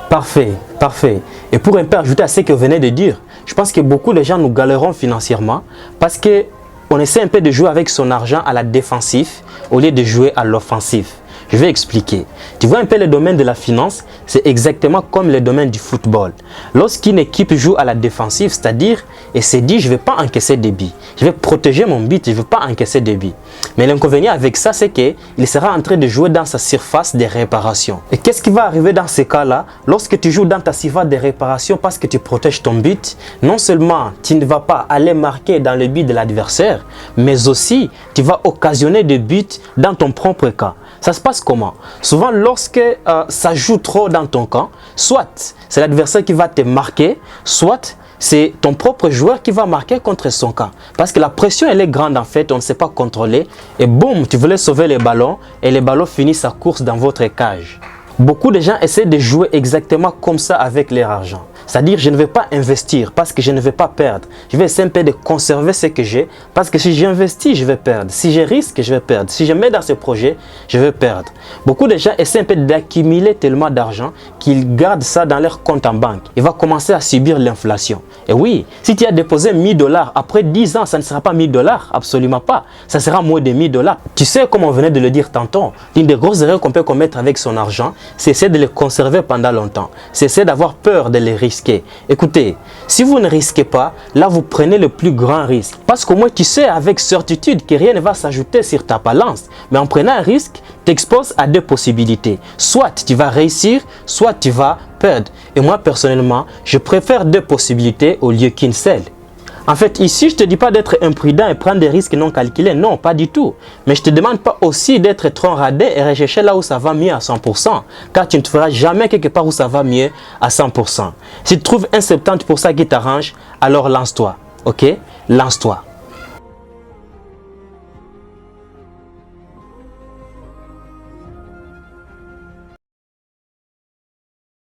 Parfait, parfait. Et pour un peu ajouter à ce que vous venez de dire, je pense que beaucoup de gens nous galérons financièrement parce que on essaie un peu de jouer avec son argent à la défensive au lieu de jouer à l'offensif. Je vais expliquer. Tu vois un peu le domaine de la finance, c'est exactement comme le domaine du football. Lorsqu'une équipe joue à la défensive, c'est-à-dire, et s'est dit, je ne vais pas encaisser des billes. Je vais protéger mon but, je ne veux pas encaisser des billes. Mais l'inconvénient avec ça, c'est qu'il sera en train de jouer dans sa surface de réparation. Et qu'est-ce qui va arriver dans ces cas-là? Lorsque tu joues dans ta surface de réparation parce que tu protèges ton but, non seulement tu ne vas pas aller marquer dans le but de l'adversaire, mais aussi tu vas occasionner des buts dans ton propre camp. Ça se passe comment? Souvent, lorsque ça joue trop dans ton camp, soit c'est l'adversaire qui va te marquer, soit c'est ton propre joueur qui va marquer contre son camp. Parce que la pression, elle est grande en fait, on ne sait pas contrôler. Et boum, tu voulais sauver les ballons et les ballons finissent sa course dans votre cage. Beaucoup de gens essaient de jouer exactement comme ça avec leur argent. C'est-à-dire, je ne vais pas investir parce que je ne vais pas perdre. Je vais essayer un peu de conserver ce que j'ai parce que si j'investis, je vais perdre. Si je risque, je vais perdre. Si je mets dans ce projet, je vais perdre. Beaucoup de gens essaient un peu d'accumuler tellement d'argent qu'ils gardent ça dans leur compte en banque. Ils vont commencer à subir l'inflation. Et oui, si tu as déposé 1000 $, après 10 ans, ça ne sera pas 1000 $, absolument pas. Ça sera moins de 1000 $. Tu sais, comme on venait de le dire tantôt, l'une des grosses erreurs qu'on peut commettre avec son argent, c'est essayer de le conserver pendant longtemps. C'est essayer d'avoir peur de les risquer. Écoutez, si vous ne risquez pas, là vous prenez le plus grand risque. Parce qu'au moins tu sais avec certitude que rien ne va s'ajouter sur ta balance. Mais en prenant un risque, tu t'exposes à deux possibilités. Soit tu vas réussir, soit tu vas perdre. Et moi personnellement, je préfère deux possibilités au lieu qu'une seule. En fait, ici, je ne te dis pas d'être imprudent et prendre des risques non calculés. Non, pas du tout. Mais je ne te demande pas aussi d'être trop radin et rechercher là où ça va mieux à 100%. Car tu ne te feras jamais quelque part où ça va mieux à 100%. Si tu trouves un 70% qui t'arrange, alors lance-toi. Ok? Lance-toi.